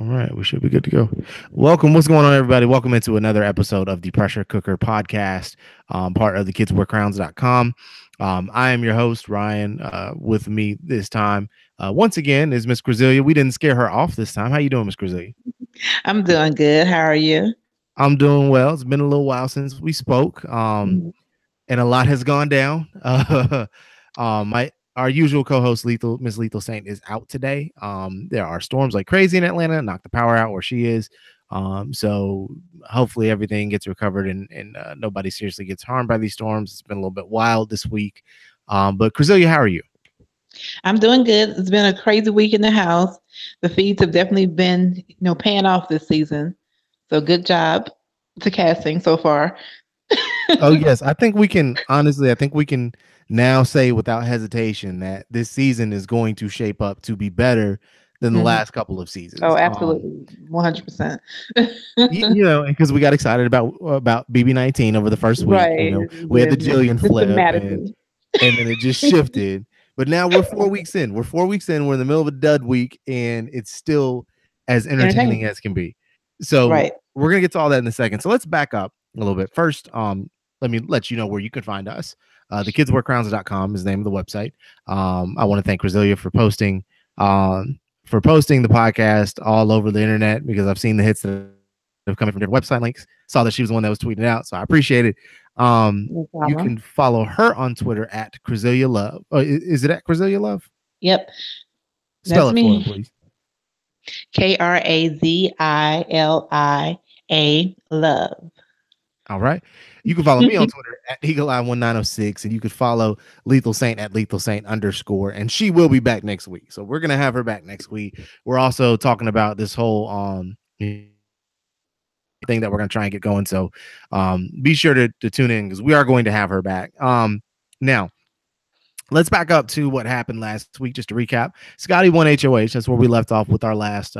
All right, we should be good to go. Welcome. What's going on, everybody? Welcome into another episode of the Pressure Cooker Podcast, part of the kidswearcrowns.com. I am your host, Ryan. With me this time, once again, is Miss Krazilia. We didn't scare her off this time. How you doing, Miss Krazilia? I'm doing good. How are you? I'm doing well. It's been a little while since we spoke, Mhm. and a lot has gone down. My Our usual co-host Miss Lethal Saint is out today. There are storms like crazy in Atlanta, knock the power out where she is. So hopefully everything gets recovered and nobody seriously gets harmed by these storms. It's been a little bit wild this week. But Krazilia, how are you? I'm doing good. It's been a crazy week in the house. The feeds have definitely been, paying off this season. So good job to casting so far. Oh yes, I think we can honestly. I think we can now say without hesitation that this season is going to shape up to be better than the Mhm. last couple of Oh, seasons. absolutely. 100%. Because we got excited about BB19 over the first week. Right. We had the Yeah, Jillian flip, and systematically. and then it just shifted. But now we're 4 weeks in. We're 4 weeks in. We're in the middle of a dud week, and it's still as entertaining Entertaining. as can be. So Right. we're gonna get to all that in a second. So let's back up a little bit. First, let me let you know where you can find us. The kidswearcrowns.com is the name of the website. I want to thank Krazilia for posting the podcast all over the internet because I've seen the hits that have come from different website links. Saw that she was the one that was tweeting out, so I appreciate it. No You problem. can follow her on Twitter at Krazilia Love. Oh, is it at Krazilia Love? Yep. Spell That's it for them, me. please. Krazilia Love. All right. You can follow me on Twitter at EagleEye1906, and you could follow Lethal Saint at Lethal Saint _. And she will be back next week. So we're gonna have her back next week. We're also talking about this whole thing that we're gonna try and get going. So be sure to tune in because we are going to have her back. Now let's back up to what happened last week. Just to recap, Scotty won HOH. That's where we left off with our last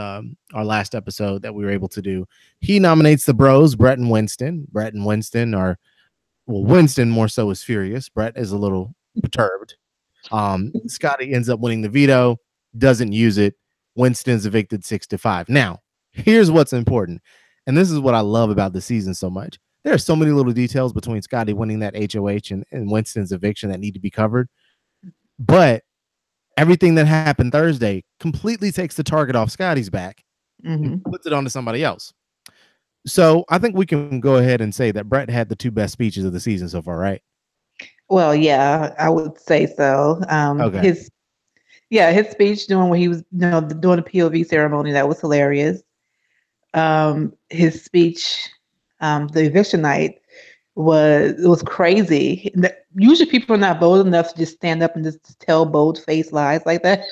episode that we were able to do. He nominates the bros, Brett and Winston. Brett and Winston are, well, Winston more so is furious. Brett is a little perturbed. Scotty ends up winning the veto, doesn't use it. Winston's evicted 6-5. Now, here's what's important. And this is what I love about the season so much. There are so many little details between Scotty winning that HOH and Winston's eviction that need to be covered. But everything that happened Thursday completely takes the target off Scotty's back and puts it onto somebody else. So I think we can go ahead and say that Brett had the two best speeches of the season so far, right? Well, yeah, I would say so. Okay. His speech doing when he was, doing the POV ceremony, that was hilarious. His speech, the eviction night was crazy. Usually people are not bold enough to just stand up and just tell bold-faced lies like that.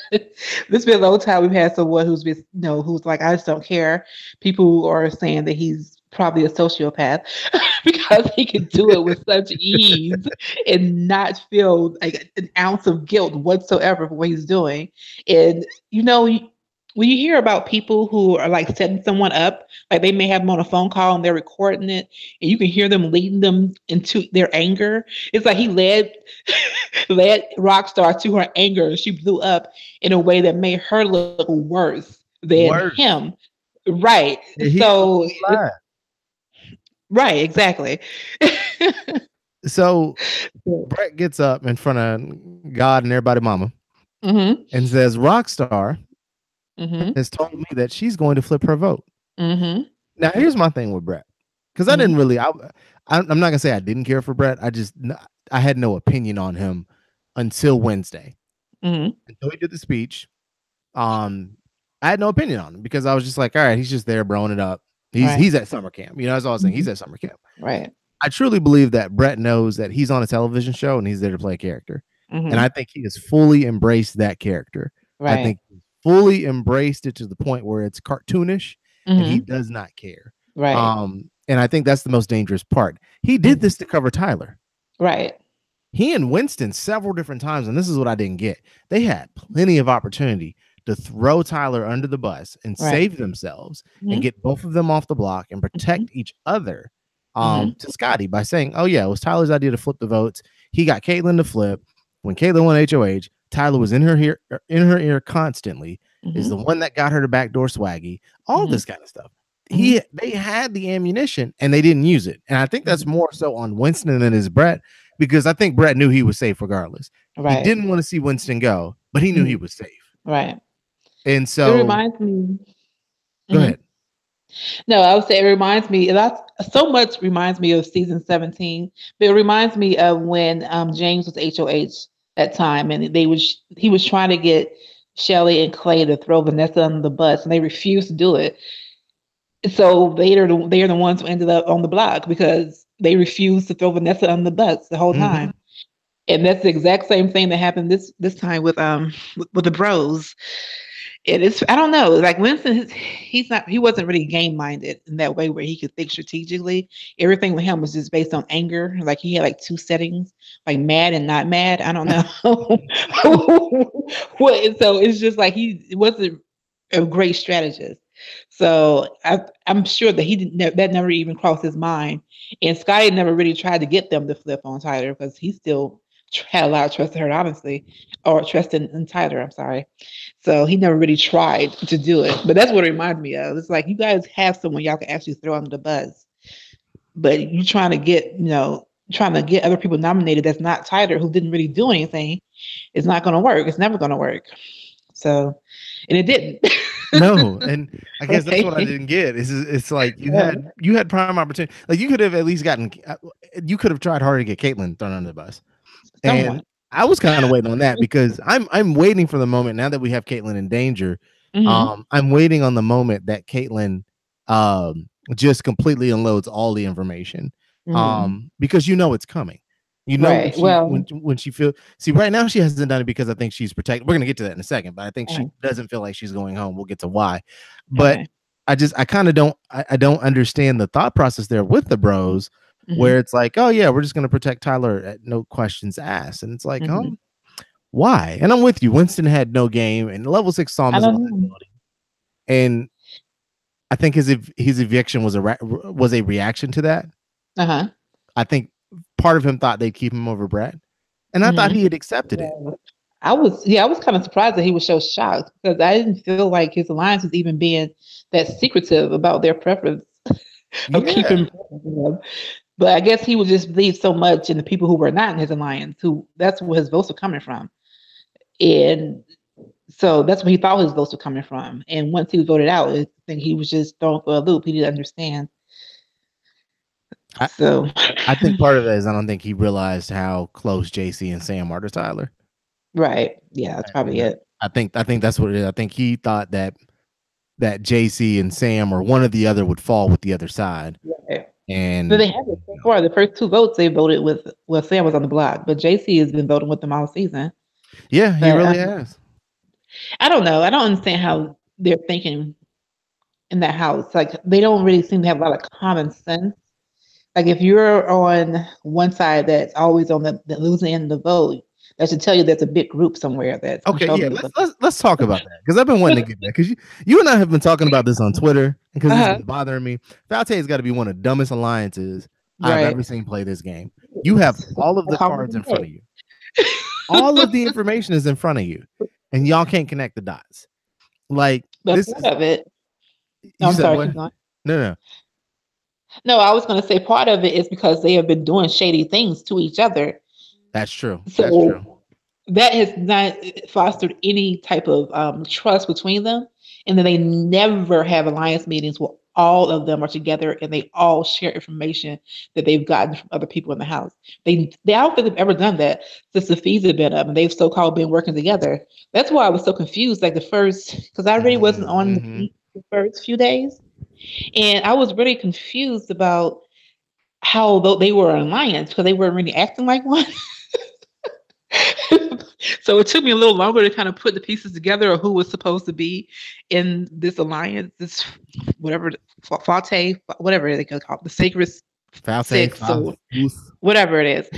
This been a long time we've had someone who's been, who's like, I just don't care. People are saying that he's probably a sociopath because he can do it with such ease and not feel like an ounce of guilt whatsoever for what he's doing. And when you hear about people who are like setting someone up, like they may have them on a phone call and they're recording it, and you can hear them leading them into their anger. It's like he led Rockstar to her anger, and she blew up in a way that made her look worse than Worse. him. Right. Yeah, he So, lied. right, exactly. So Brett gets up in front of God and everybody mama Mm-hmm. and says, Rockstar Mm-hmm. has told me that she's going to flip her vote. Mm-hmm. Now, here's my thing with Brett. Because I didn't really, I'm not going to say I didn't care for Brett. I had no opinion on him until Wednesday. Mm-hmm. Until he did the speech. I had no opinion on him because I was just like, all right, he's just there broing it up. He's at summer camp. That's all I was saying. He's at summer camp. Right. I truly believe that Brett knows that he's on a television show and he's there to play a character. Mm-hmm. And I think he has fully embraced that character. Right. I think he fully embraced it to the point where it's cartoonish and he does not care. Right. And I think that's the most dangerous part. He did this to cover Tyler. Right. He and Winston several different times, and this is what I didn't get. They had plenty of opportunity to throw Tyler under the bus and save themselves and get both of them off the block and protect each other to Scotty by saying, oh, yeah, it was Tyler's idea to flip the votes. He got Caitlyn to flip. When Caitlyn won HOH, Tyler was in her ear constantly, is the one that got her to backdoor Swaggy, all this kind of stuff. They had the ammunition and they didn't use it. And I think that's more so on Winston than his Brett, because I think Brett knew he was safe regardless. He Right. didn't want to see Winston go, but he knew he was safe. Right. And It so reminds me. go ahead. No, I would say it reminds me. That's so much reminds me of season 17, but it reminds me of when James was HOH that time, and he was trying to get Shelly and Clay to throw Vanessa under the bus, and they refused to do it. So they are the ones who ended up on the block because they refused to throw Vanessa under the bus the whole time. And that's the exact same thing that happened this time with the bros. And it's, I don't know, like Winston, he wasn't really game minded in that way where he could think strategically. Everything with him was just based on anger. Like he had like two settings, like mad and not mad. I don't know. So it's just like he wasn't a great strategist. So I'm sure that he didn't. That never even crossed his mind. And Scotty never really tried to get them to flip on Tyler because he still had a lot of trust in her, honestly, or trust in Tyler. I'm sorry. So he never really tried to do it. But that's what it reminds me of. It's like you guys have someone y'all can actually throw under the bus, but you trying to get other people nominated that's not Tyler, who didn't really do anything. It's not going to work. It's never going to work. So, and it didn't. No, and I guess that's what I didn't get. It's like you had prime opportunity. Like you could have at least you could have tried harder to get Caitlyn thrown under the bus. Someone. And I was kind of waiting on that because I'm waiting for the moment now that we have Caitlyn in danger. I'm waiting on the moment that Caitlyn just completely unloads all the information. Because it's coming. Right. When she see right now she hasn't done it because I think she's protected. We're gonna get to that in a second, but I think she doesn't feel like she's going home. We'll get to why. But I kind of don't understand the thought process there with the bros, where it's like, oh yeah, we're just gonna protect Tyler at no questions asked. And it's like, why? And I'm with you. Winston had no game, and level 6 saw him as a liability. And I think his eviction was a reaction to that. I think part of him thought they'd keep him over Brett, and I thought he had accepted it. I was kind of surprised that he was so shocked because I didn't feel like his alliance was even being that secretive about their preference of keeping him. But I guess he would just believe so much in the people who were not in his alliance, that's where his votes were coming from. And so that's where he thought his votes were coming from. And once he was voted out, I think he was just thrown for a loop. He didn't understand. I think part of it is I don't think he realized how close JC and Sam are to Tyler. Right. Yeah, that's probably it. I think that's what it is. I think he thought that JC and Sam or one or the other would fall with the other side. Right. And so they have it so far. The first two votes they voted with, Sam was on the block, but JC has been voting with them all season. Yeah, he really has. I don't know. I don't understand how they're thinking in that house. Like they don't really seem to have a lot of common sense. Like if you're on one side that's always on the losing end of the vote, that should tell you there's a big group somewhere that's okay. Yeah, let's talk about that because I've been wanting to get that because you and I have been talking about this on Twitter because it's been bothering me. Falte's got to be one of the dumbest alliances I've ever seen play this game. You have all of the cards in front of you, all of the information is in front of you, and y'all can't connect the dots. Like this is of it. I'm sorry. No. No, I was going to say part of it is because they have been doing shady things to each other. That's true. So that's true. That has not fostered any type of trust between them. And then they never have alliance meetings where all of them are together and they all share information that they've gotten from other people in the house. I don't think they've ever done that since the fees have been up and they've so-called been working together. That's why I was so confused. Like because I really wasn't on the first few days. And I was really confused about how they were an alliance because they weren't really acting like one. So it took me a little longer to kind of put the pieces together of who was supposed to be in this alliance, this whatever, Falte, whatever they could call it, the Sacred Six, or whatever it is.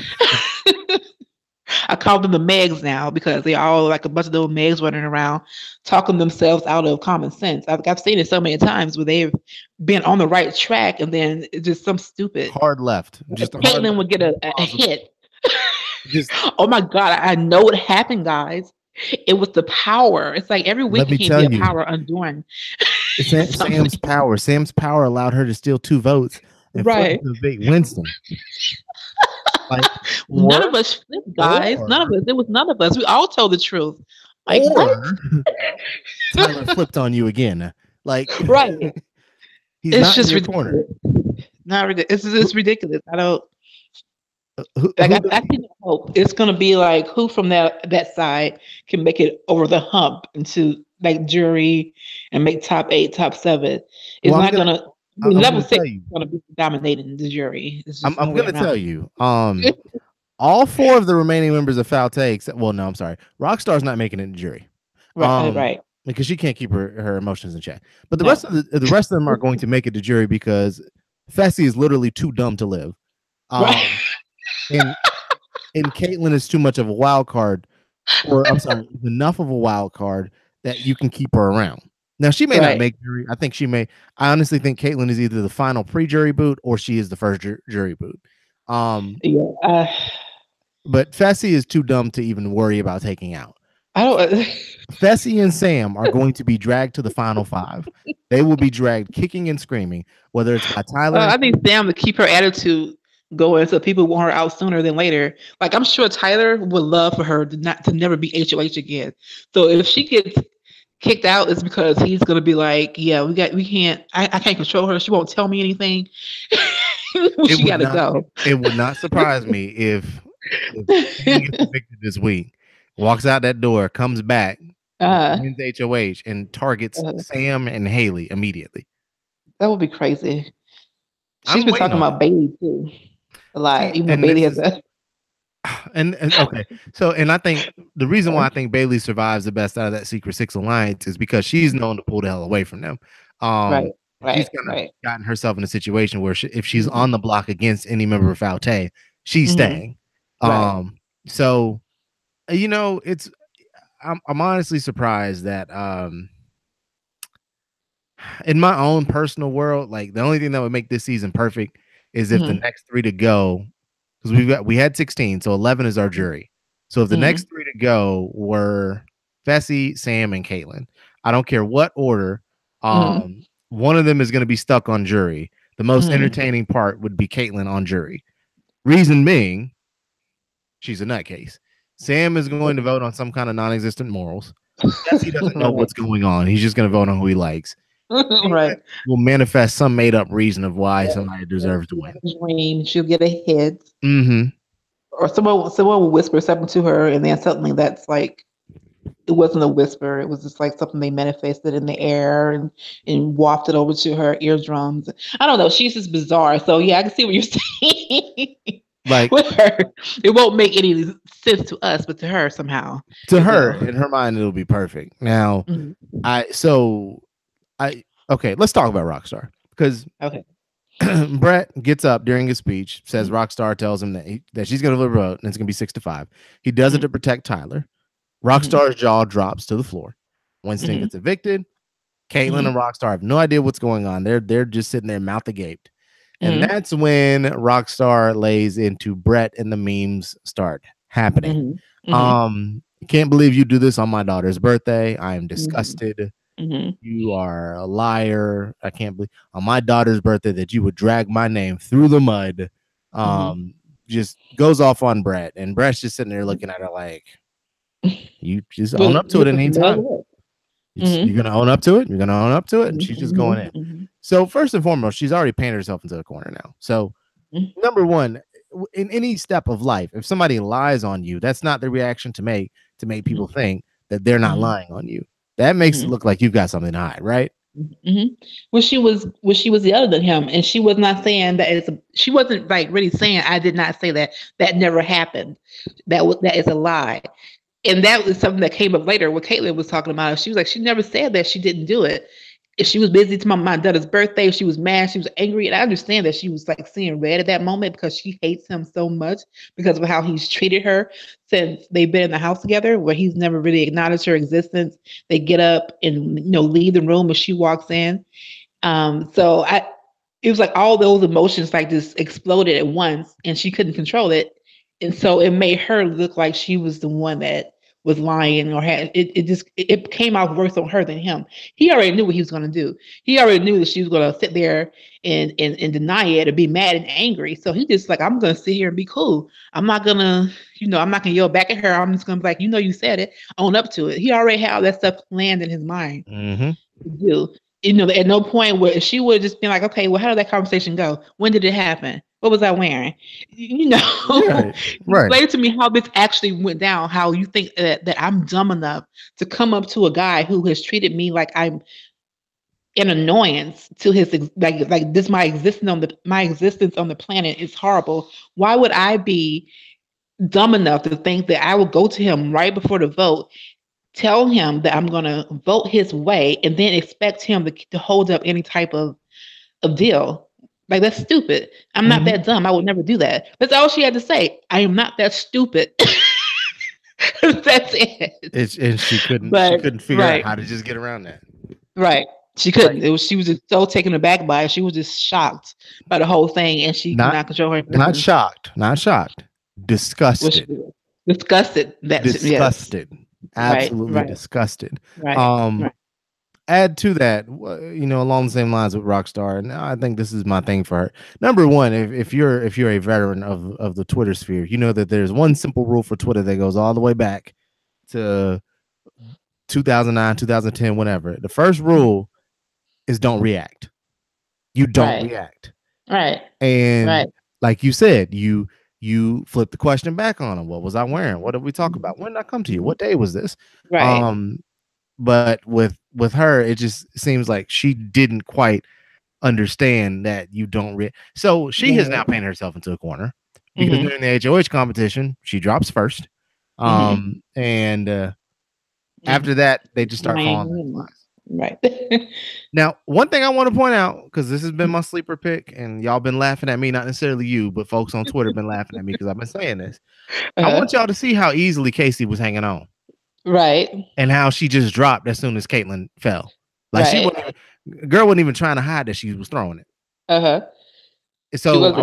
I call them the Megs now because they're all like a bunch of little Megs running around talking themselves out of common sense. I've seen it so many times where they've been on the right track and then it's just some stupid hard left. Just Caitlyn would get a hit. Oh my God, I know what happened, guys. It was the power. It's like every Let week me can't tell be a you, power undoing Sam's something. power. Sam's power allowed her to steal 2 votes and flip Right. to debate Winston. Like, None of or us flipped, guys. None of or us. It was none of us. We all told the truth. Like what? or Tyler flipped on you again. Like, Right. he's It's not in just your corner. ridiculous. Not ridiculous. It's ridiculous. I don't like. Who I, does I think hope it's gonna be like who from that side can make it over the hump into like jury and make top eight, top seven. It's well, not gonna. I mean, I'm level gonna six tell is you. gonna be dominating the jury. It's just I'm no way gonna around tell you. All 4 of the remaining members of Foul Take, well, no, I'm sorry. Rockstar's not making it in jury. right. Um, Right. because she can't keep her emotions in check. But the No. rest of the rest of them are going to make it to jury because Fessy is literally too dumb to live. Right. Um, and Caitlyn is too much of a wild card, or I'm sorry, enough of a wild card that you can keep her around. Now she may not Right. make jury. I think she may. I honestly think Caitlyn is either the final pre-jury boot or she is the first jury boot. Um, Yeah. but Fessy is too dumb to even worry about taking out. I don't. Fessy and Sam are going to be dragged to the final 5. They will be dragged kicking and screaming, whether it's by Tyler and I think Sam to keep her attitude going so people want her out sooner than later. Like I'm sure Tyler would love for her to never be HOH again. So if she gets kicked out, it's because he's gonna be like, yeah, we can't I can't control her. She won't tell me anything. it She would gotta not go. it would not surprise me if Sam gets evicted this week, walks out that door, comes back, uh, wins HOH, and targets uh, Sam and Haley immediately. that would be crazy. She's I'm been waiting talking on it. about Bailey too a lot, See, even though and Bailey this has is a and okay. So and I think the reason why I think Bailey survives the best out of that Secret Six alliance is because she's known to pull the hell away from them. right, She's right, kind of right. gotten herself in a situation where if she's Mm-hmm. on the block against any member of Falte, she's Mm-hmm. staying. Right. So it's I'm honestly surprised that in my own personal world, like the only thing that would make this season perfect is if the Mm-hmm. next 3 to go, because we had 16, so 11 is our jury. So if the Mm-hmm. next 3 to go were Fessy, Sam, and Caitlyn, I don't care what order, Mm-hmm. one of them is going to be stuck on jury. The most Mm-hmm. entertaining part would be Caitlyn on jury. Reason being, she's a nutcase. Sam is going to vote on some kind of non-existent morals. Fessy doesn't know Right. what's going on. He's just going to vote on who he likes. Right. Will manifest some made up reason of why somebody deserves to win. Dream. She'll get a hit, Mm-hmm. or someone will whisper something to her, and then something that's like it wasn't a whisper. It was just like something they manifested in the air and wafted over to her eardrums. I don't know. She's just bizarre. So yeah, I can see what you're saying Like with her. It won't make any sense to us, but to her somehow to it her, will. in her mind, it'll be perfect. Now, Mhm. I so I okay, let's talk about Rockstar because Okay. Brett gets up during his speech, says Mhm. Rockstar tells him that she's going to vote and it's going to be 6-5. He does it Mhm. to protect Tyler. Mhm. Rockstar's jaw drops to the floor. Winston Mhm. gets evicted. Caitlyn Mhm. and Rockstar have no idea what's going on. They're just sitting there mouth agape. And Mhm. that's when Rockstar lays into Brett and the memes start happening. Mhm. Mhm. Can't believe you do this on my daughter's birthday. I am Mhm. disgusted. Mhm. You are a liar. I can't believe on my daughter's birthday that you would drag my name through the mud. Mhm. Just goes off on Brett, and Brett's just sitting there looking at her like, you just own up to it With in a the smug meantime. look. You're Mhm. gonna own up to it. You're gonna own up to it, and Mhm. she's just going Mhm. in. Mhm. So first and foremost, she's already painted herself into a corner now. So Mhm. number one, in any step of life, if somebody lies on you, that's not the reaction to make people think that they're not Mhm. lying on you. That makes it Mhm. look like you've got something to hide, right? Mhm. When she was the other than him, and she was not saying that she wasn't like really saying I did not say that that never happened. That is a lie. And that was something that came up later when Caitlin was talking about it. She was like, she never said that she didn't do it. If she was busy to my daughter's birthday, she was mad, she was angry. And I understand that she was like seeing red at that moment because she hates him so much because of how he's treated her since they've been in the house together, where he's never really acknowledged her existence. They get up and leave the room when she walks in. So it was like all those emotions like just exploded at once and she couldn't control it. And so it made her look like she was the one that was lying or had it came out worse on her than him. He already knew what he was going to do. He already knew that she was going to sit there and deny it or be mad and angry. So he just like, I'm going to sit here and be cool. I'm not going to, I'm not going to yell back at her. I'm just going to be like, you said it, own up to it. He already had all that stuff planned in his mind Mm-hmm. to do. At no point where she would have just been like, okay, well, how did that conversation go? When did it happen? What was I wearing? Right. Right. Explain to me how this actually went down. How you think that I'm dumb enough to come up to a guy who has treated me like I'm an annoyance to his like this my existence on the planet is horrible. Why would I be dumb enough to think that I will go to him right before the vote, tell him that I'm going to vote his way, and then expect him to hold up any type of deal? Like, that's stupid. I'm not Mm-hmm. that dumb. I would never do that. That's all she had to say. I am not that stupid. That's it. And she But couldn't figure out right, how to just get around that. right. She couldn't. Right. She was just so taken aback by it. She was just shocked by the whole thing, and she could Not not control her not emotions. shocked. Not shocked. Was Disgusted. she disgusted? Yes. Disgusted. Right. Absolutely Right. disgusted. Right. Um, Right. add to that, along the same lines with Rockstar, and I think this is my thing for her. Number one, if you're a veteran of the Twitter sphere, you know that there's one simple rule for Twitter that goes all the way back to 2009, 2010, whenever. The first rule is don't react. You don't Right. react. Right. And Right. like you said, you flip the question back on him. What was I wearing? What did we talk about? When did I come to you? What day was this? Right. But with her, it just seems like she didn't quite understand that you don't so she has now Right. painted herself into a corner because Mm-hmm. during the HOH competition, she drops first. Mm-hmm. And Mm-hmm. after that, they just start falling like Miami. flies. Right. Now, one thing I want to point out, because this has been my sleeper pick, and y'all been laughing at me, not necessarily you, but folks on Twitter been laughing at me because I've been saying this. I want y'all to see how easily Casey was hanging on Right. and how she just dropped as soon as Caitlyn fell. Like she Right. wasn't girl wasn't even trying to hide that she was throwing it. Uh-huh. She So wasn't. She didn't I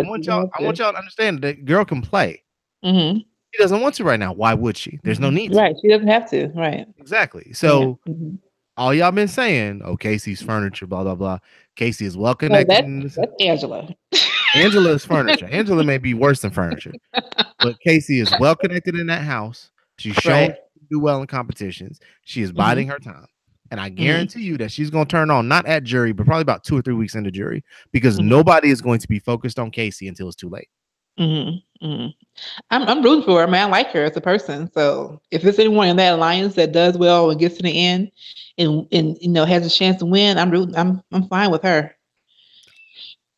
have want y'all to understand that girl can play. to. Mm-hmm. She doesn't want to right now. Why would she? There's no need to. Right. She doesn't have to. Right. Exactly. Yeah. So Mm-hmm. all y'all been saying, oh, Casey's furniture, blah, blah, blah. Casey is well No, connected. that's Angela. Angela is furniture. Angela may be worse than furniture, but Casey is well connected in that house. She's shown Right. she can do well in competitions. She is Mm-hmm. biding her time. And I guarantee you that she's going to turn on, not at jury, but probably about 2 or 3 weeks into jury, because Mm-hmm. nobody is going to be focused on Casey until it's too late. Mm-hmm. Mm-hmm. I'm rooting for her, man. I like her as a person. So if there's anyone in that alliance that does well and gets to the end and has a chance to win, I'm rooting. I'm fine with her.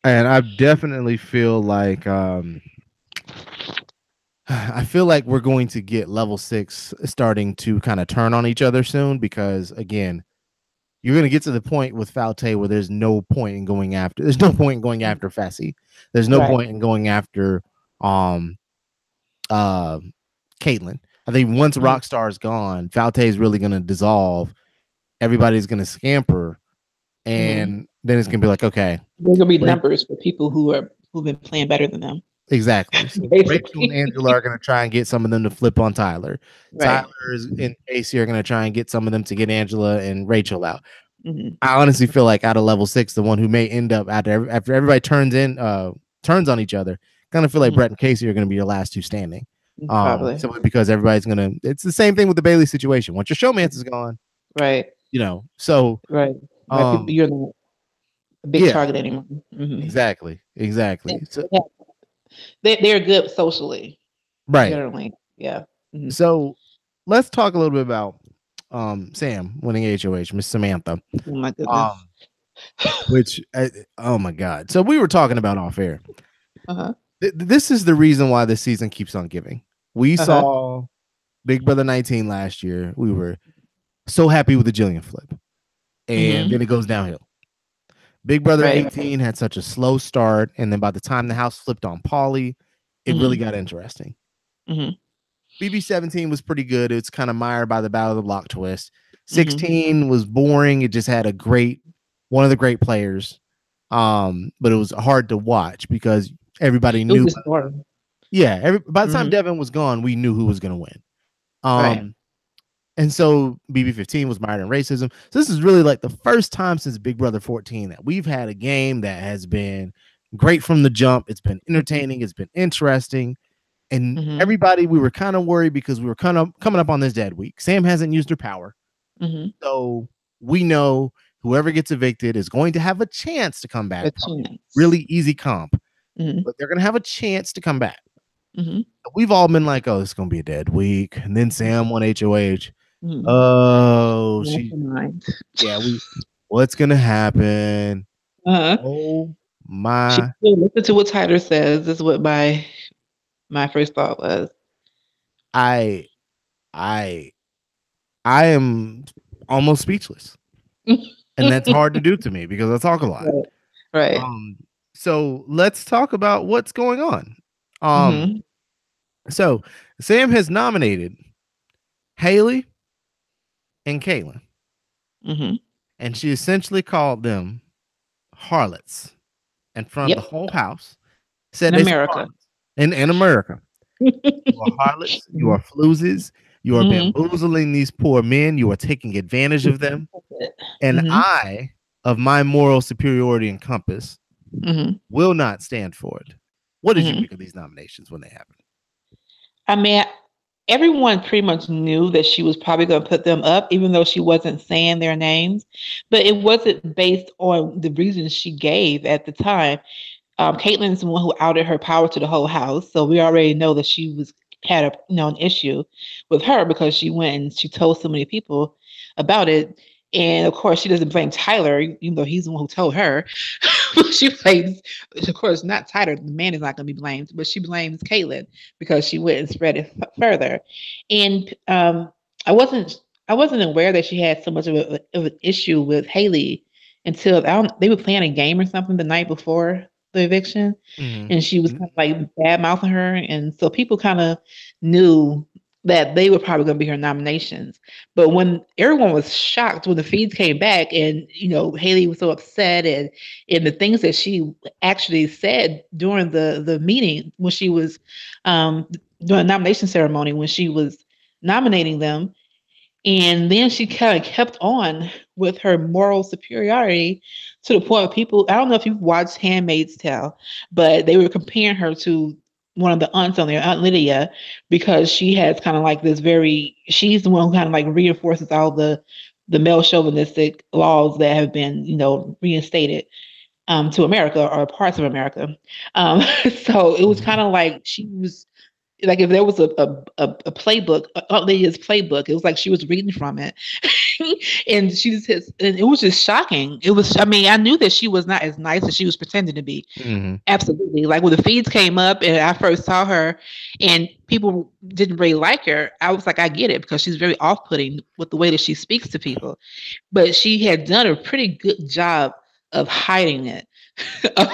And I definitely feel like I feel like we're going to get level 6 starting to kind of turn on each other soon, because again, you're going to get to the point with Falte where there's no point in going after. There's no point in going after Fessy. There's no Right. point in going after Caitlyn. I think once Mm-hmm. Rockstar is gone, Falte is really going to dissolve. Everybody's going to scamper, and then it's going to be like, okay, There's gonna be numbers for people who've been playing better than them. exactly. So Rachel and Angela are going to try and get some of them to flip on Tyler. Right. Tyler and Casey are going to try and get some of them to get Angela and Rachel out. Mm-hmm. I honestly feel like out of level 6, the one who may end up after everybody turns on each other, kind of feel like Brett and Casey are going to be your last two standing. Probably. Simply because everybody's going to. It's the same thing with the Bailey situation. Once your showmance is gone, Right. So Right. People, you're not a big target anymore. Mm-hmm. Exactly. So, they're good socially, right. generally. Yeah. Mm-hmm. So let's talk a little bit about Sam winning HOH, Miss Samantha. Oh my goodness. Which, oh my God. So we were talking about off air. Uh-huh. This is the reason why this season keeps on giving. We saw Big Brother 19 last year. We were so happy with the Jillian flip. And then it goes downhill. Big Brother 18 had such a slow start. And then by the time the house flipped on Pauly, it really got interesting. BB 17 was pretty good. It's kind of mired by the Battle of the Block twist. 16 was boring. It just had one of the great players. But it was hard to watch because everybody knew. Yeah. By the time Devin was gone, we knew who was going to win. And so BB15 was mired in racism. So this is really like the first time since Big Brother 14 that we've had a game that has been great from the jump. It's been entertaining. It's been interesting. And Mhm. everybody, we were kind of worried because we were kind of coming up on this dead week. Sam hasn't used her power. Mhm. So we know whoever gets evicted is going to have a chance to come A back. Probably chance. really easy comp, Mhm. but they're going to have a chance to come back. Mhm. We've all been like, oh, it's going to be a dead week. And then Sam won HOH. Mhm. Oh, she, Mastermind. yeah, what's going to happen? Uh-huh. Oh, She my. still listen to what Tyler says. Is what my first thought was. I, I, I am almost speechless. And that's hard to do to me because I talk a lot. Right. Right. Um, so let's talk about what's going on. Um, Mhm. so Sam has nominated Haley and Caitlin, Mhm. and she essentially called them harlots in front of the Yep. whole house. Said In they some America. harlots in America. You are harlots, you Mhm. are floozies, you are Mhm. bamboozling these poor men, you are taking advantage of them. And Mhm. I, of my moral superiority and compass, Mhm. will not stand for it. What did you Mhm. make of these nominations when they happened? I mean, everyone pretty much knew that she was probably going to put them up, even though she wasn't saying their names. But it wasn't based on the reasons she gave at the time. Caitlin's the one who outed her power to the whole house, so we already know that she was had a an issue with her because she went and she told so many people about it. And of course, she doesn't blame Tyler, even though he's the one who told her. She blames, of course, not Tyler. The man is not going to be blamed, but she blames Caitlin because she went and spread it further. And I wasn't, I wasn't aware that she had so much of an issue with Haley until they were playing a game or something the night before the eviction, and she was Mm-hmm. kind of like bad mouthing her, and so people kind of knew that they were probably going to be her nominations. But when everyone was shocked when the feeds came back, and Haley was so upset, and the things that she actually said during the meeting when she was um, during the nomination ceremony when she was nominating them, and then she kind of kept on with her moral superiority to the point of people. I don't know if you've watched Handmaid's Tale, but they were comparing her to one of the aunts on there, Aunt Lydia, because she has kind of like this very, she's the one who kind of like reinforces all the male chauvinistic laws that have been, reinstated to America or parts of America. Um, so it was kind Mm-hmm. of like she was like if there was a playbook, Aunt Lydia's playbook, it was like she was reading from it. And and it was just shocking. It was, I mean, I knew that she was not as nice as she was pretending to be. Mm-hmm. Absolutely. Like when the feeds came up and I first saw her and people didn't really like her, I was like, I get it because she's very off putting with the way that she speaks to people. But she had done a pretty good job of hiding it up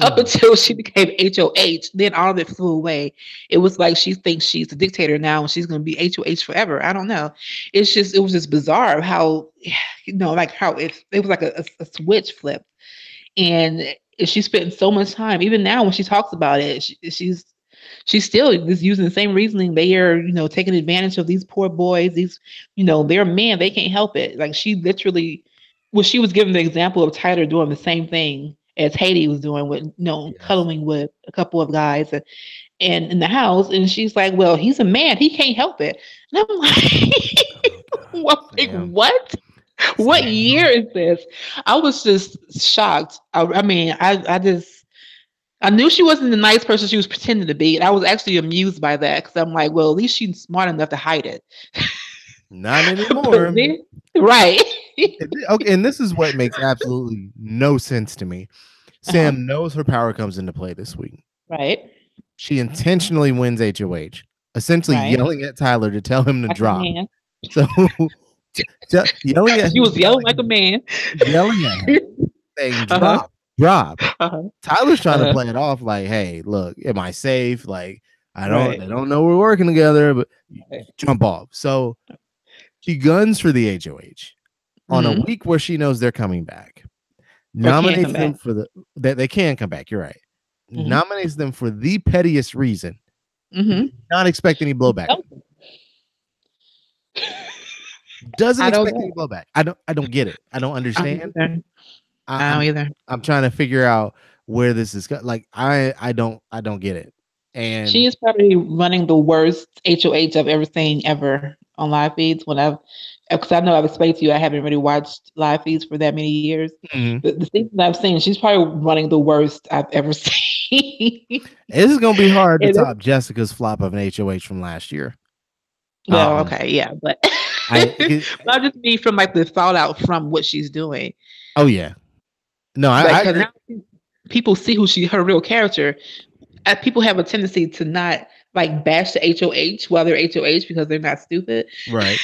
Mm-hmm. until she became HOH. Then all of it flew away. It was like she thinks she's a dictator now and she's going to be HOH forever. I don't know. It was just bizarre how, like how it was like a switch flip. And she spent so much time, even now when she talks about it, she's still just using the same reasoning. They are, taking advantage of these poor boys. These, they're men. They can't help it. Like she literally, well, she was giving the example of Tyler doing the same thing as Haiti was doing with, Yes. cuddling with a couple of guys and in the house. And she's like, well, he's a man. He can't help it. And I'm Oh like, God, like Sam. what? What year Sam. is this? I was just shocked. I mean, I knew she wasn't the nice person she was pretending to be, and I was actually amused by that because I'm like, well, at least she's smart enough to hide it. Not But anymore. then, right? Okay, and this is what makes absolutely no sense to me. Uh-huh. Sam knows her power comes into play this week. Right. She intentionally wins HOH, essentially Right. yelling at Tyler to tell him to Like a drop. man. So yelling at She him, was yelling like a man. yelling at him, saying Uh-huh. drop, drop. Uh-huh. Tyler's trying to Uh-huh. play it off like, hey, look, am I safe? Like, they Right. don't know we're working together, but Right. jump off. So she guns for the HOH on a Mm-hmm. week where she knows they're coming back. Or can't come Nominates them back. for that they can come back. You're right. Mm-hmm. Nominates them for the pettiest reason. Mm-hmm. Not expect any blowback. Doesn't I don't expect get any it. blowback. I don't get it. I don't I don't understand. either. I, I don't I'm either. I'm trying to figure out where this is like I don't get it. She And is probably running the worst HOH I've ever seen ever on live feeds. Because I know I've explained to you, I haven't really watched live feeds for that many years. mhm. The season I've seen, she's probably running the worst I've ever seen. This is gonna be hard to And top Jessica's flop of an HOH from last year. well, Um, okay, yeah, but I not just me from like the fallout from what she's doing. oh yeah, no, I Like, because agree. now people see her real character. People have a tendency to not like bash the HOH while they're HOH because they're not stupid. Right.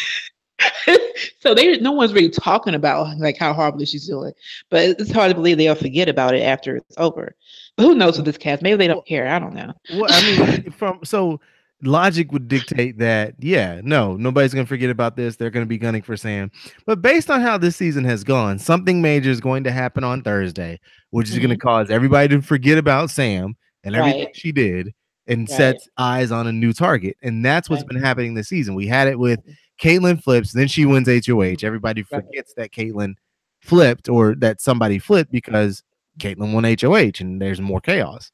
So no one's really talking about like how horribly she's doing. But it's hard to believe they'll forget about it after it's over. But who knows with this cast? Maybe they don't Well, care. I don't know. well, I mean, from so logic would dictate that, yeah, no, nobody's gonna forget about this. They're gonna be gunning for Sam. But based on how this season has gone, something major is going to happen on Thursday, which is gonna Hmm. cause everybody to forget about Sam and everything Right. she did and Right. sets eyes on a new target. And that's what's Right. been happening this season. We had it with Caitlyn flips, then she wins HOH. Everybody Right. forgets that Caitlyn flipped or that somebody flipped because Caitlyn won HOH and there's more chaos.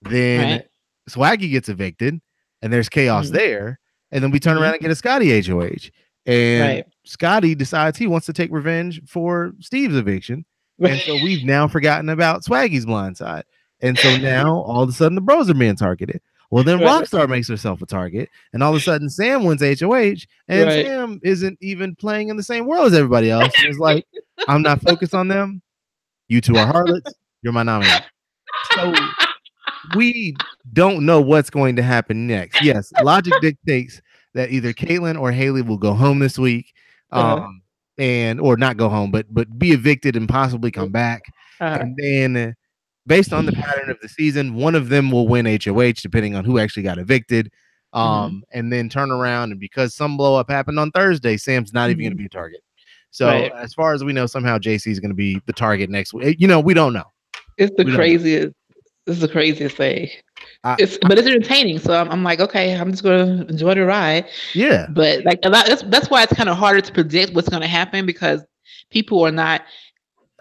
Then Right. Swaggy gets evicted, and there's chaos Hmm. there. And then we turn Hmm. around and get a Scotty HOH. And Right. Scotty decides he wants to take revenge for Steve's eviction. And so we've now forgotten about Swaggy's blind side. And so now all of a sudden the bros are being targeted. Well, then Right. Rockstar makes herself a target, and all of a sudden Sam wins HOH, and Right. Sam isn't even playing in the same world as everybody else. And it's like, I'm not focused on them. You two are harlots. You're my nominee. So we don't know what's going to happen next. Yes, logic dictates that either Caitlyn or Haley will go home this week, Uh-huh. and or not go home, but be evicted and possibly come back. Uh-huh. And then, based on the pattern of the season, one of them will win HOH, depending on who actually got evicted. Hmm. And then turn around, and because some blow up happened on Thursday, Sam's not even going to Hmm. be a target. So, Right. as far as we know, somehow JC is going to be the target next week. We don't know. It's the We don't know. craziest. It's the craziest thing. I, But it's entertaining. So I'm like, okay, I'm just gonna enjoy the ride. yeah. But like a lot, that's why it's kind of harder to predict what's gonna happen because people are not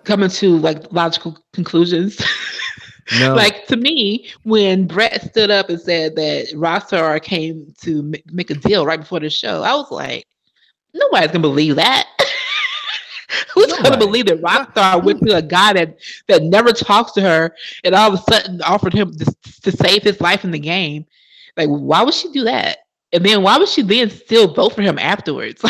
coming to like logical conclusions. No. Like to me, when Brett stood up and said that Rockstar came to make a deal right before the show, I was like, nobody's gonna believe that. Who's gonna Nobody. believe that Not Rockstar went who. to a guy that never talks to her and all of a sudden offered him to save his life in the game? Like, why would she do that? And then why would she then still vote for him afterwards?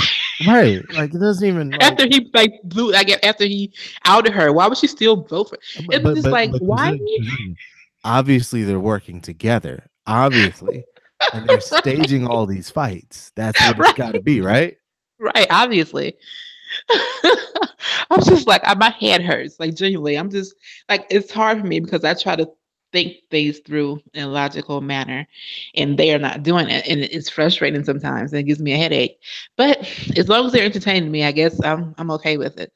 Right. Like it doesn't even like. After he like blew, like after he outed her, why would she still vote for? But It's but just but like but why? Krazilia, obviously they're working together. Obviously, and they're staging all these fights. That's what it's got to Right, be, right? right. Obviously, I'm just like my head hurts. Like genuinely, I'm just like it's hard for me because I try to think things through in a logical manner, and they are not doing it, and it's frustrating sometimes, and it gives me a headache. But as long as they're entertaining me, I guess I'm okay with it.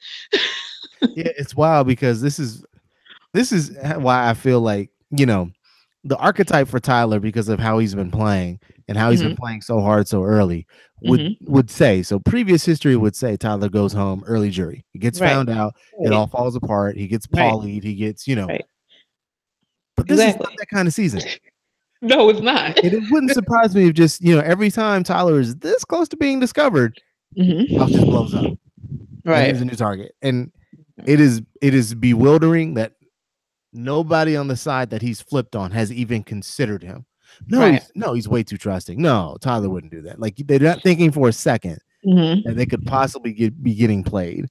Yeah, it's wild because this is why I feel like the archetype for Tyler, because of how he's been playing and how he's been Hmm. playing so hard so early, would Hmm. would say so. Previous history would say Tyler goes home early jury. He gets Right. found out. It Right. all falls apart. He gets Right. Paulied. He gets Right. But this is not Exactly. that kind of season. No, it's not. It wouldn't surprise me if just every time Tyler is this close to being discovered, house just blows up Hmm. and Right. there's a new target. And it is bewildering that nobody on the side that he's flipped on has even considered him. Right. No, he's way too trusting. No, Tyler wouldn't do that. Like they're not thinking for a second that they Hmm. could possibly be getting played.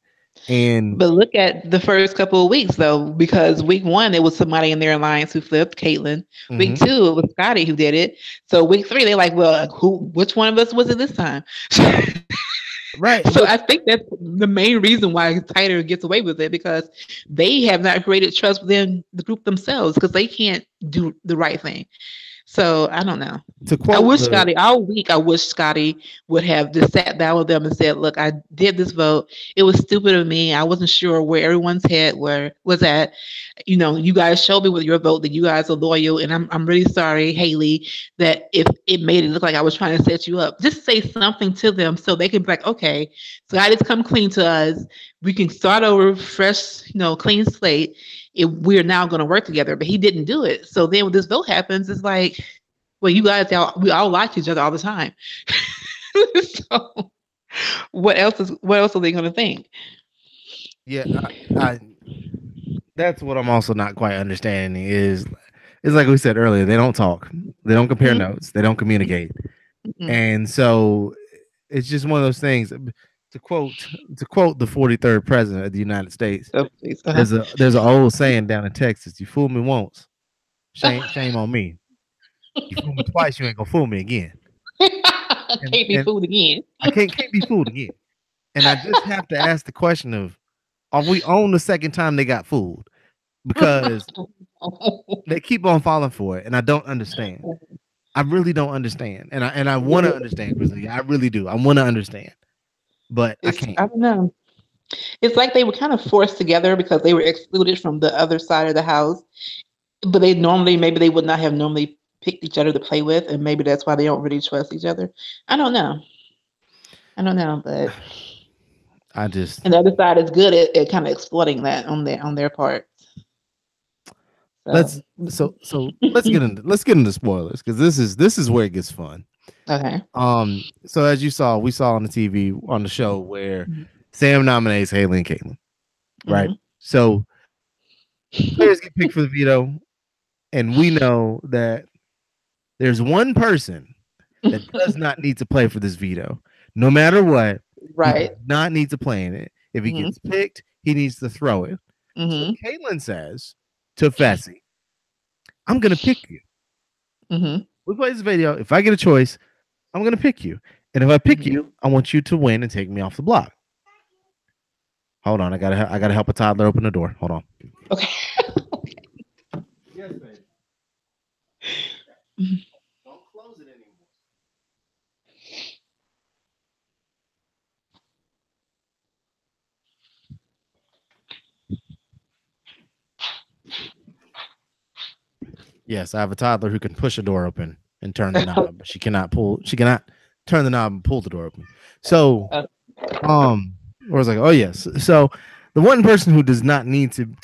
And But look at the first couple of weeks though, because week one it was somebody in their alliance who flipped Caitlyn. Week mhm, two it was Scotty who did it. So week three they're like, well, which one of us was it this time? right, So but I think that's the main reason why Tyler gets away with it because they have not created trust within the group themselves because they can't do the right thing. So I don't know. To I quote wish the Scotty all week. I wish Scotty would have just sat down with them and said, "Look, I did this vote. It was stupid of me. I wasn't sure where everyone's head were was at. You know, you guys showed me with your vote that you guys are loyal, and I'm really sorry, Haley, that if it made it look like I was trying to set you up. Just say something to them so they can be like, okay, Scotty's come clean to us. We can start over, fresh, clean slate. If we're now going to work together." But he didn't do it. So then when this vote happens, it's like, well, you guys, we all like each other all the time. So what else are they going to think? yeah, I that's what I'm also not quite understanding is it's like we said earlier, they don't talk, they don't compare Mm-hmm. notes, they don't communicate, Mm-hmm. and so it's just one of those things. To quote the 43rd president of the United States, So please, there's an old saying down in Texas: "You fool me once, shame on me. You fool me twice, you ain't gonna fool me again." And can't be fooled again. I can't be fooled again. And I just have to ask the question of, are we on the second time they got fooled? Because they keep on falling for it, and I don't understand. I really don't understand, and I want to understand, Grizzly. I really do. I want to understand, but I It's can't. I don't know. It's like they were kind of forced together because they were excluded from the other side of the house. But maybe they would not have normally picked each other to play with, and maybe that's why they don't really trust each other. I don't know. I don't know, but I just and the other side is good at kind of exploiting that on their part. So let's let's get into spoilers because this is where it gets fun. okay. So as we saw on the TV on the show where Sam nominates Haley and Caitlin, right? Hmm. So players get picked for the veto, and we know that there's one person that does not need to play for this veto. No matter what, he does Right. not need to play in it. If he Hmm. gets picked, he needs to throw it. So Hmm. Caitlin says to Fessy, I'm gonna pick you. Hmm. We play this video. If I get a choice, I'm gonna pick you. And if I pick Hmm. you, I want you to win and take me off the block. Hold on, I gotta help a toddler open the door. Hold on. Okay. Yes, baby. Don't close it anymore. Yes, I have a toddler who can push a door open and turn the knob, but she cannot turn the knob and pull the door open. So I was like, oh yes. So the one person who does not need to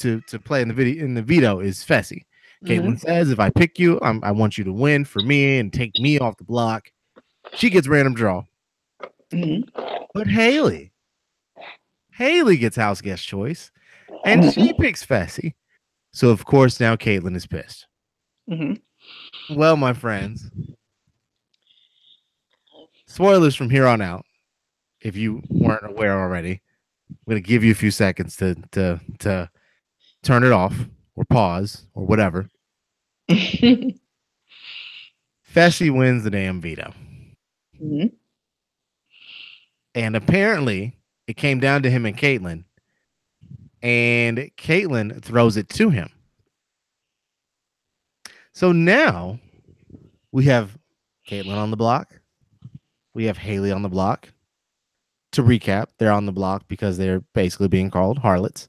play in the veto is Fessy. Hmm. Caitlin says, if I pick you, I want you to win for me and take me off the block. She gets random draw. Hmm. But Haley gets house guest choice, and she picks Fessy. So of course now Caitlin is pissed. Hmm. Well, my friends, spoilers from here on out. If you weren't aware already, I'm gonna give you a few seconds to turn it off or pause or whatever. Fessy wins the damn veto. Hmm. And apparently it came down to him and Caitlin. And Caitlin throws it to him. So now we have Caitlin on the block. We have Haley on the block. To recap, they're on the block because they're basically being called harlots.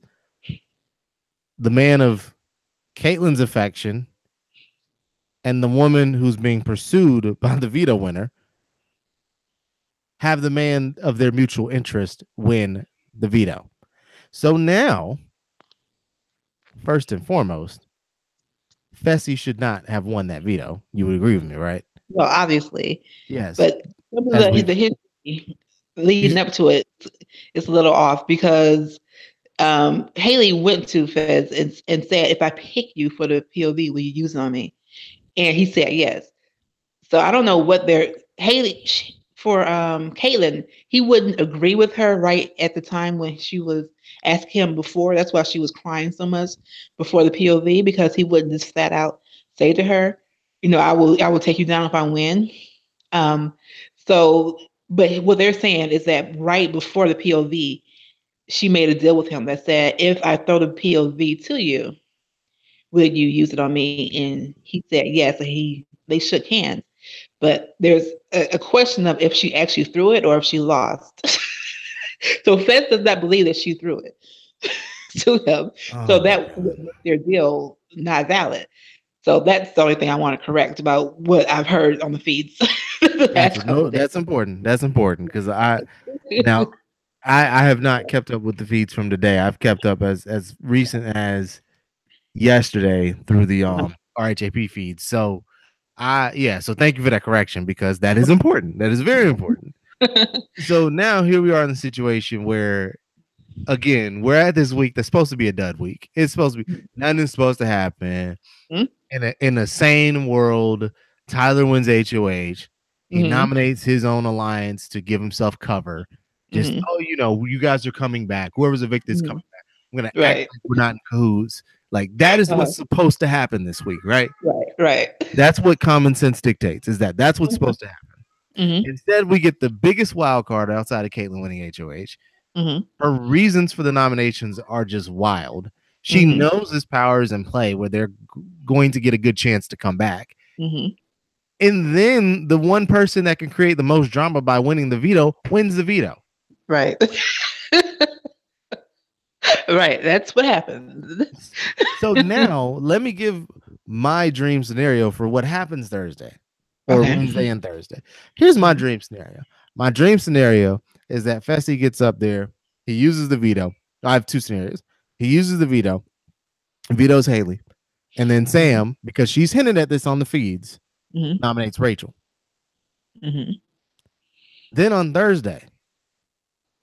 The man of Caitlin's affection and the woman who's being pursued by the veto winner have the man of their mutual interest win the veto. So now, first and foremost, Fessy should not have won that veto. You would agree with me, right? Well, obviously, Yes. but some of As the we've history leading up to it is a little off because Haley went to Fez and said, "If I pick you for the POV, will you use it on me?" And he said yes. So I don't know what they're for Caitlin. He wouldn't agree with her right at the time when she was asking him before. That's why she was crying so much before the POV because he wouldn't just flat out say to her, "I will take you down if I win." Um, so, but what they're saying is that right before the POV, she made a deal with him that said, "If I throw the POV to you, will you use it on me? And he said yes, and they shook hands. But there's a question of if she actually threw it or if she lost. So Fez does not believe that she threw it to him. So Oh my that would god. make their deal not valid. So that's the only thing I want to correct about what I've heard on the feeds the Gotcha. past couple No, of days. that's important. That's important because now I have not kept up with the feeds from today. I've kept up as recent as yesterday through the Uh-huh. RHAP feeds. So yeah, so thank you for that correction because that is important. That is very important. So now here we are in the situation where again, we're at this week that's supposed to be a dud week. It's supposed to be nothing's supposed to happen. In a sane world, Tyler wins HOH. He Mm-hmm. nominates his own alliance to give himself cover. Just Mm-hmm. you guys are coming back. Whoever's evicted is coming Hmm. back. I'm gonna act Right. like we're not in cahoots. Like that is Uh-huh. what's supposed to happen this week, right? Right. Right. That's what common sense dictates. Is that's what's supposed to happen. Mm-hmm. Instead, we get the biggest wild card outside of Caitlyn winning HOH. Mm-hmm. Her reasons for the nominations are just wild. She Mm-hmm. knows this power is in play where they're going to get a good chance to come back. Mm-hmm. And then the one person that can create the most drama by winning the veto wins the veto. Right. Right. That's what happened. So now let me give my dream scenario for what happens Thursday or Okay. Wednesday and Thursday. Here's my dream scenario. My dream scenario is that Fessy gets up there. He uses the veto. I have two scenarios. He uses the veto, vetoes Haley. And then Sam, because she's hinted at this on the feeds, Mm-hmm. nominates Rachel. Mm-hmm. Then on Thursday,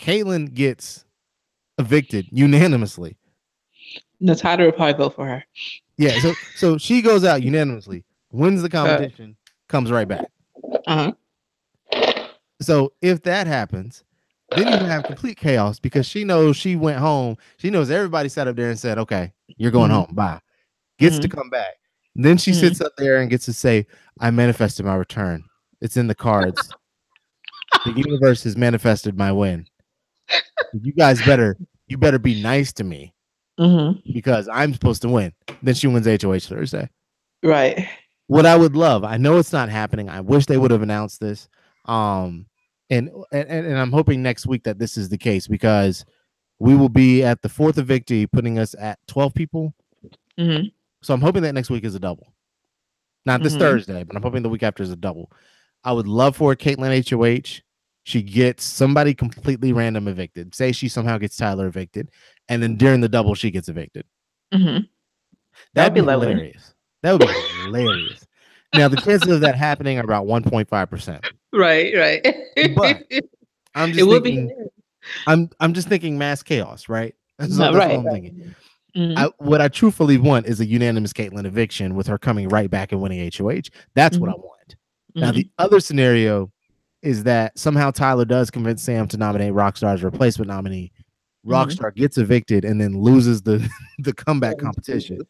Caitlyn gets evicted unanimously. No, Tyler would probably vote for her. Yeah, so she goes out unanimously, wins the Uh, competition, comes right back. uh-huh. So if that happens, then you have complete chaos because she knows she went home. She knows everybody sat up there and said, "Okay, you're going Mm-hmm. home. Bye." Gets to Mm-hmm. come back. Then she Mm-hmm. sits up there and gets to say, "I manifested my return. It's in the cards. The universe has manifested my win. You better be nice to me Mm-hmm. because I'm supposed to win." Then she wins HOH Thursday. Right. What I would love, I know it's not happening. I wish they would have announced this. Um, and I'm hoping next week that this is the case because we will be at the fourth evictee, putting us at 12 people. Mm-hmm. So I'm hoping that next week is a double. Not this Mm-hmm. Thursday, but I'm hoping the week after is a double. I would love for Caitlyn HOH. She gets somebody completely random evicted. Say she somehow gets Tyler evicted, and then during the double she gets evicted. Mm-hmm. That would That'd be be lovely. hilarious. That would be hilarious. Now the chances of that happening are about 1.5%. Right, right. But I'm It just would be thinking hilarious. I'm just thinking mass chaos, right? So No, that's what right, I'm right. thinking. Mm-hmm. What I truthfully want is a unanimous Caitlyn eviction with her coming right back and winning HOH. That's what I Mm-hmm. want. Now, Mm-hmm. the other scenario is that somehow Tyler does convince Sam to nominate Rockstar's replacement nominee. Mm-hmm. Rockstar gets evicted and then loses the the comeback competition,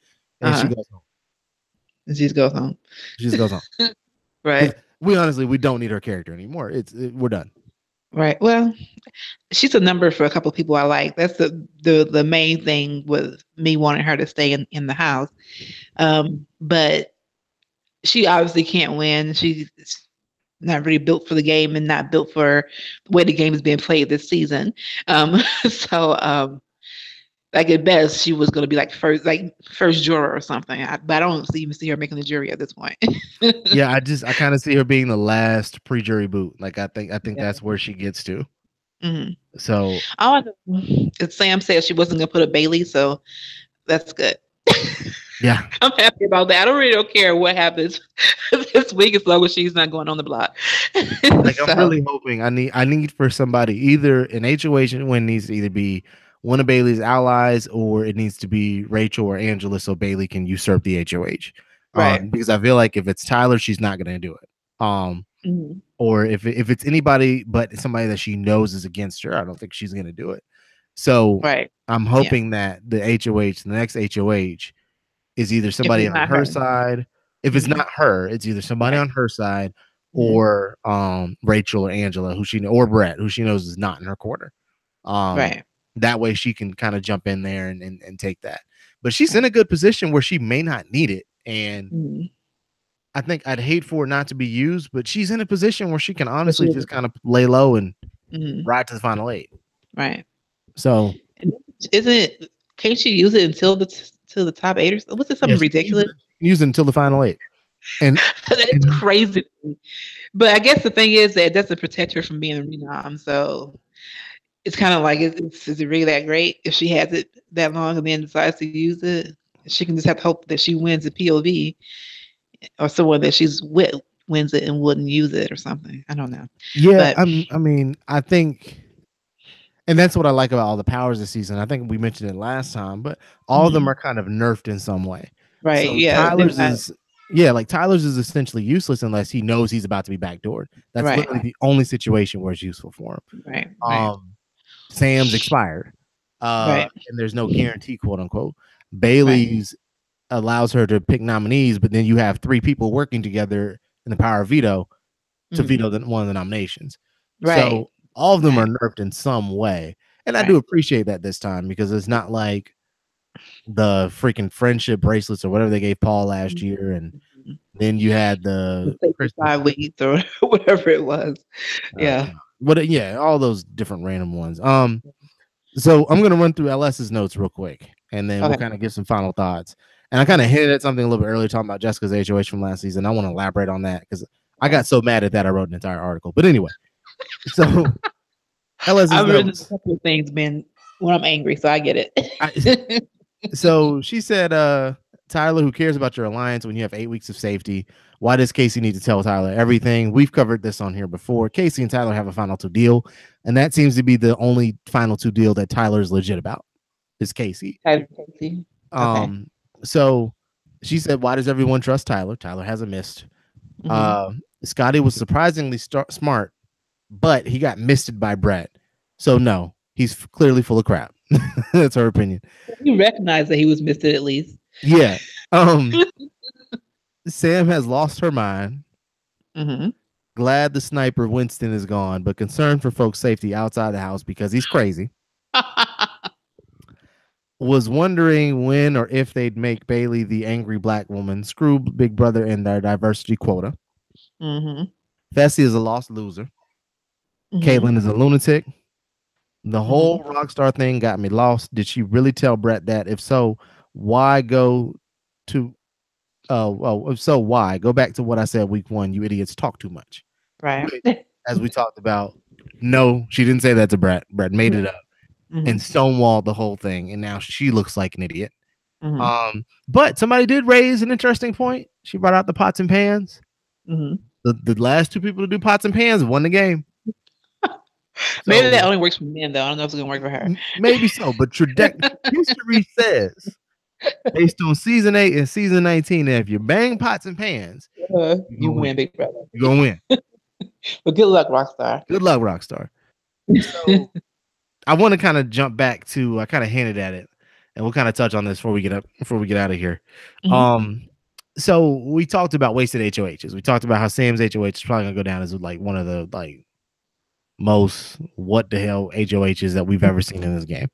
and she Uh-huh. goes home. And she just goes home. She just goes home because Right. we don't need her character anymore. We're done. Right. Well, she's a number for a couple of people I like. That's the main thing with me wanting her to stay in the house. But she obviously can't win. She's not really built for the game and not built for the way the game is being played this season. Um, so like at best, she was going to be like first juror or something. But I don't even see her making the jury at this point. Yeah, I kind of see her being the last pre-jury boot. Like I think Yeah. that's where she gets to. Hmm. So Oh, Sam said she wasn't going to put a Bailey, so that's good. yeah, I'm happy about that. I don't really don't care what happens this week as long as she's not going on the block. like I'm So really hoping I need for somebody either an HOH win needs to either be one of Bailey's allies or it needs to be Rachel or Angela so Bailey can usurp the HOH. right. Because I feel like if it's Tyler, she's not gonna do it. Hmm. Or if it's anybody but somebody that she knows is against her, I don't think she's gonna do it. So Right. I'm Yeah. hoping that the next HOH is either If somebody it's on not her her. side. If it's Hmm. not her, it's either somebody Right. on her side Hmm. or Rachel or Angela, who she or Brett, who she knows is not in her corner. Um, Right. That way she can kind of jump in there and take that. But she's in a good position where she may not need it. And Mhm. I think I'd hate for it not to be used, but she's in a position where she can But honestly she just kind of lay low and mhm. ride to the final eight. Right. So And isn't it? Can't she use it until to the top eight or what's it? yeah, Something ridiculous. she can use it until the final eight. And, That's and crazy. To me. But I guess the thing is that it doesn't protect her from being a renom. So it's kind of like, is it really that great if she has it that long and then decides to use it? She can just have to hope that she wins the POV or someone that she's with wins it and wouldn't use it or something. I don't know. yeah, But I mean, I think, and that's what I like about all the powers this season. I think we mentioned it last time, but all of them mhm. are kind of nerfed in some way. Right. So Yeah. They're Tyler's not. is, yeah, like Tyler's is essentially useless unless he knows he's about to be backdoored. That's Right. literally the only situation where it's useful for him. Right. Right. Sam's expired, Right. and there's no guarantee, quote unquote. Bailey's allows her to pick nominees, but then you have three people working together in the power of veto to Mhm. veto one of the nominations. Right. So all of them are Right. nerfed in some way. And I do Right. appreciate that this time because it's not like the freaking friendship bracelets or whatever they gave Paul last year. And Mhm. then you had The the safety Christmas. 5 weeks or whatever it was. Yeah. God. But yeah, all those different random ones. So I'm gonna run through LS's notes real quick, and then we'll Okay. kind of give some final thoughts. And I kind of Okay. hinted at something a little bit earlier, talking about Jessica's HOH from last season. I want to elaborate on that because I Okay. got so mad at that I wrote an entire article. But anyway, so LS's I've written a notes. couple of things, man, when I'm angry, so I get I, it. so she said, Tyler, who cares about your alliance when you have 8 weeks of safety? Why does Casey need to tell Tyler everything? We've covered this on here before. Casey and Tyler have a final two deal, and that seems to be the only final two deal that Tyler is legit about. Is Casey. Tyler Casey. Okay. Um, so she said, "Why does everyone trust Tyler? Tyler hasn't missed." Hmm. Scotty was surprisingly smart, but he got misted by Brett. So no, he's clearly full of crap. That's her opinion. You recognize that he was missed at least. Yeah. Um, Sam has lost her mind. Hmm. Glad the sniper Winston is gone, but concerned for folks' safety outside the house because he's crazy. Was wondering when or if they'd make Bailey the angry black woman. Screw Big Brother and their diversity quota. Hmm. Fessy is a lost loser. Hmm. Caitlyn is a lunatic. The Hmm. whole Rockstar thing got me lost. Did she really tell Brett that? If so, why go to well, if so, why? Go back to what I said week one. You idiots talk too much. Right. Which, as we talked about, no, she didn't say that to Brett. Brett made it up Hmm. and stonewalled the whole thing, and now she looks like an idiot. Hmm. But somebody did raise an interesting point. She brought out the pots and pans. Hmm. The last two people to do pots and pans won the game. Maybe that So only works for men, though. I don't know if it's gonna work for her. maybe so, but history says, based on season 8 and season 19, that if you bang pots and pans, you're You gonna win. win, Big Brother. You're gonna win. But good luck, Rockstar. Good luck, Rockstar. So I want to kind of jump back to, I kind of hinted at it, and we'll kind of touch on this before we get out of here. Hmm. So we talked about wasted HOHs. We talked about how Sam's HOH is probably gonna go down as like one of the like most what the hell HOHs that we've ever seen in this game.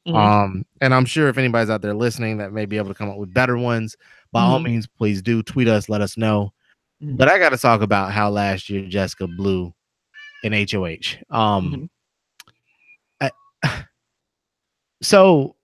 Hmm. And I'm sure if anybody's out there listening that may be able to come up with better ones, by all Hmm. means, please do tweet us, let us know. Hmm. But I got to talk about how last year Jessica blew an HOH. Hmm. I, so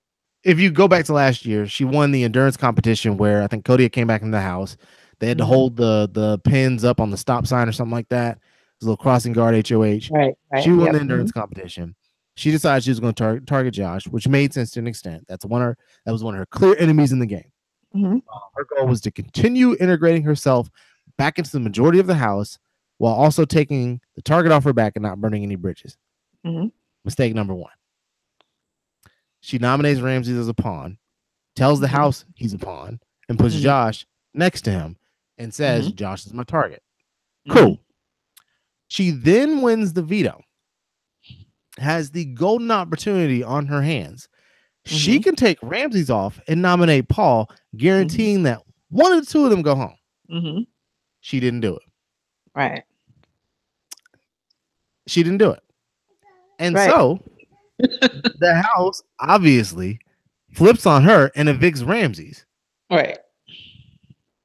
if you go back to last year, she won the endurance competition where I think Cody came back in the house. They had to hold the pins up on the stop sign or something like that. It was a little crossing guard HOH. Right. She Right. won the Yep. endurance competition. She decided she was going to target Josh, which made sense to an extent. That was one of her clear enemies in the game. Hmm. Her goal was to continue integrating herself back into the majority of the house while also taking the target off her back and not burning any bridges. Hmm. Mistake number one. She nominates Ramses as a pawn, tells the Hmm. house he's a pawn, and puts Hmm. Josh next to him and says, Hmm. Josh is my target. Hmm. Cool. She then wins the veto, has the golden opportunity on her hands. She Hmm. can take Ramses off and nominate Paul, Hmm. guaranteeing that one of the two of them go home. Hmm. She didn't do it. Right. She didn't do it. And Right. so The house obviously flips on her and evicts Ramses. Right.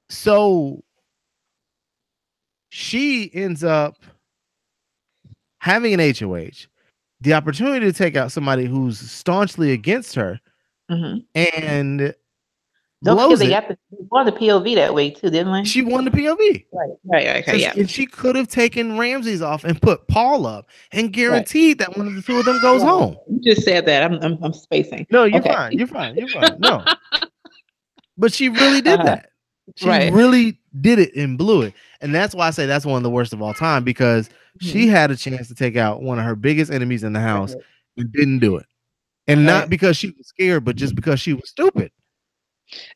So she ends up having an HOH, the opportunity to take out somebody who's staunchly against her, Hmm. and Don't forget blows they it. got they won the POV that way too, didn't they? She won the POV. Right. Right. Okay. Yeah. And she could have taken Ramses off and put Paul up and Right. guaranteed that one of the two of them goes Right. home. You just said that. I'm spacing. No, you're Okay. fine. You're fine. You're fine. No, but she really did Uh-huh. that. She Right. really did it and blew it. And that's why I say that's one of the worst of all time, because she Mhm. had a chance to take out one of her biggest enemies in the house Right. and didn't do it. And not Right. because she was scared, but just because she was stupid.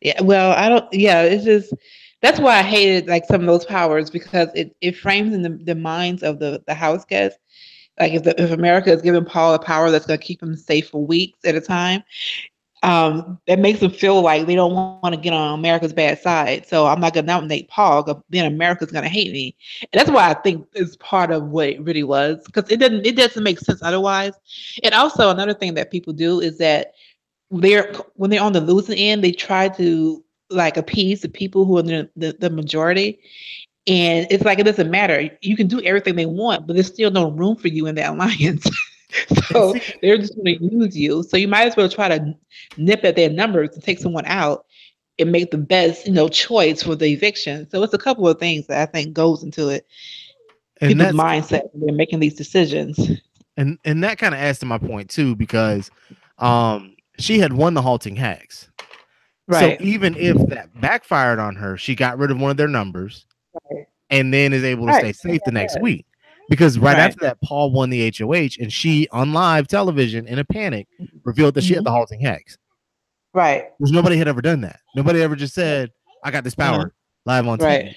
Yeah. Well, I don't. Yeah. It's just that's why I hated like some of those powers because it frames in the minds of the house guests. Like if America is giving Paul a power that's going to keep him safe for weeks at a time, that makes them feel like they don't want to get on America's bad side. So I'm not going to nominate Paul, 'cause then America's going to hate me. And that's why I think is part of what it really was, because it doesn't make sense otherwise. And also another thing that people do is that when they're on the losing end, they try to like appease the people who are the majority. And it's like it doesn't matter. You can do everything they want, but there's still no room for you in that alliance. And So see, they're just going to use you. So you might as well try to nip at their numbers and take someone out and make the best, choice for the eviction. So it's a couple of things that I think goes into it, and people's that's mindset when they're making these decisions. and that kind of adds to my point too, because she had won the halting hex. So Right. even if that backfired on her, she got rid of one of their numbers Right. and then is able to Right. stay safe the next week. Because right Right. after that, Paul won the HOH, and she, on live television in a panic, revealed that she had Hmm. the halting hex. Right. Because nobody had ever done that. Nobody ever just said, I got this Uh-huh. power live on Right. TV. Right.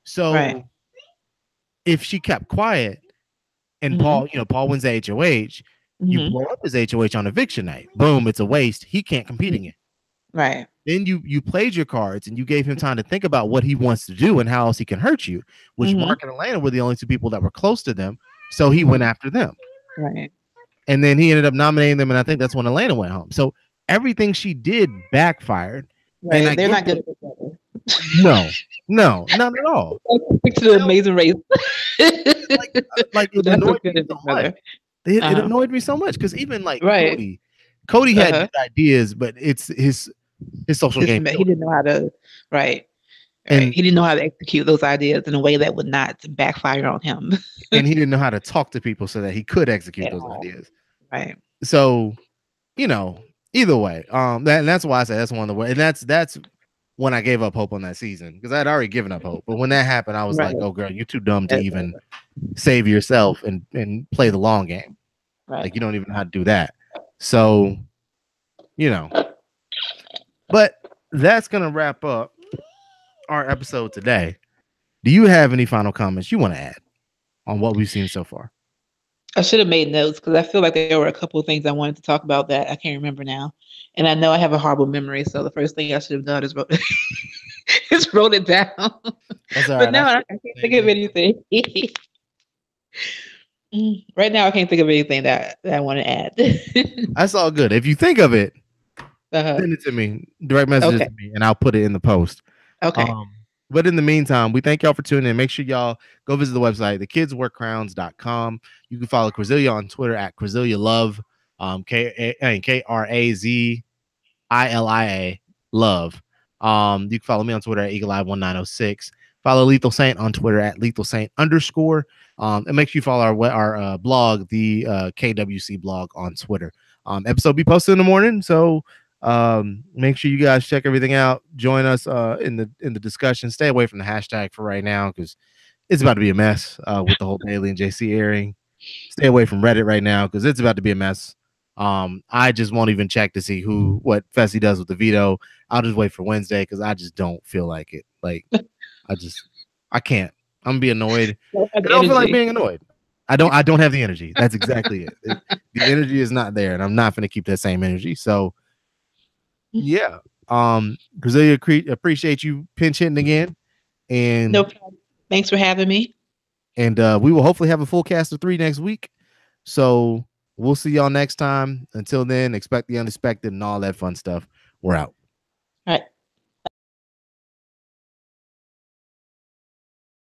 So if she kept quiet and Hmm. Paul wins the HOH, you Hmm. blow up his HOH on eviction night. Boom, it's a waste. He can't compete again. Right. Then you played your cards and you gave him time to think about what he wants to do and how else he can hurt you, which Hmm. Mark and Atlanta were the only two people that were close to them. So he went Hmm. after them. Right. And then he ended up nominating them, and I think that's when Atlanta went home. So everything she did backfired. And I Right. They're get not good that. at each other. No, no, not at all. Stick to the Amazing Race. Like, it That's so annoyed good me at so each much. other. It Uh-huh. annoyed me so much because even like Right. Cody had Uh-huh. good ideas, but it's his social game He killed didn't know how to, right. him. Right. He didn't know how to execute those ideas in a way that would not backfire on him And he didn't know how to talk to people so that he could execute at those all. ideas. Right. So, you know, either way, and that's why I say that's one of the way, and that's when I gave up hope on that season because I had already given up hope. But when that happened, I was Right. like, "Oh, girl, you're too dumb to Yes. even save yourself and play the long game. Right. Like you don't even know how to do that." So, you know, but that's gonna wrap up our episode today. Do you have any final comments you want to add on what we've seen so far? I should have made notes because I feel like there were a couple of things I wanted to talk about that I can't remember now. And I know I have a horrible memory, so the first thing I should have done is wrote is wrote it down. That's all But right. no, I I should can't think same of thing. anything. Right now, I can't think of anything that I want to add. That's all good. If you think of it, Uh-huh. send it to me, direct messages Okay. to me, and I'll put it in the post. Okay. But in the meantime, we thank y'all for tuning in. Make sure y'all go visit the website, thekidswearcrowns.com. You can follow Krazilia on Twitter at Krazilia Love, Krazilia Love. You can follow me on Twitter at EagleEye1906. Follow Lethal Saint on Twitter at Lethal Saint _. And make sure you follow our blog, the KWC blog on Twitter. Episode be posted in the morning, so make sure you guys check everything out. Join us in the discussion. Stay away from the hashtag for right now because it's about to be a mess with the whole Bailey and JC airing. Stay away from Reddit right now because it's about to be a mess. I just won't even check to see what Fessy does with the veto. I'll just wait for Wednesday because I just don't feel like it. Like I can't. I'm gonna be annoyed. Don't have I the don't feel like energy. being annoyed. I don't have the energy. That's exactly it. The energy is not there, and I'm not gonna keep that same energy. So yeah. Krazilia, appreciate you pinch hitting again. No And problem. Thanks for having me. we will hopefully have a full cast of 3 next week. So We'll see y'all next time. Until then, expect the unexpected and all that fun stuff. We're out. All right.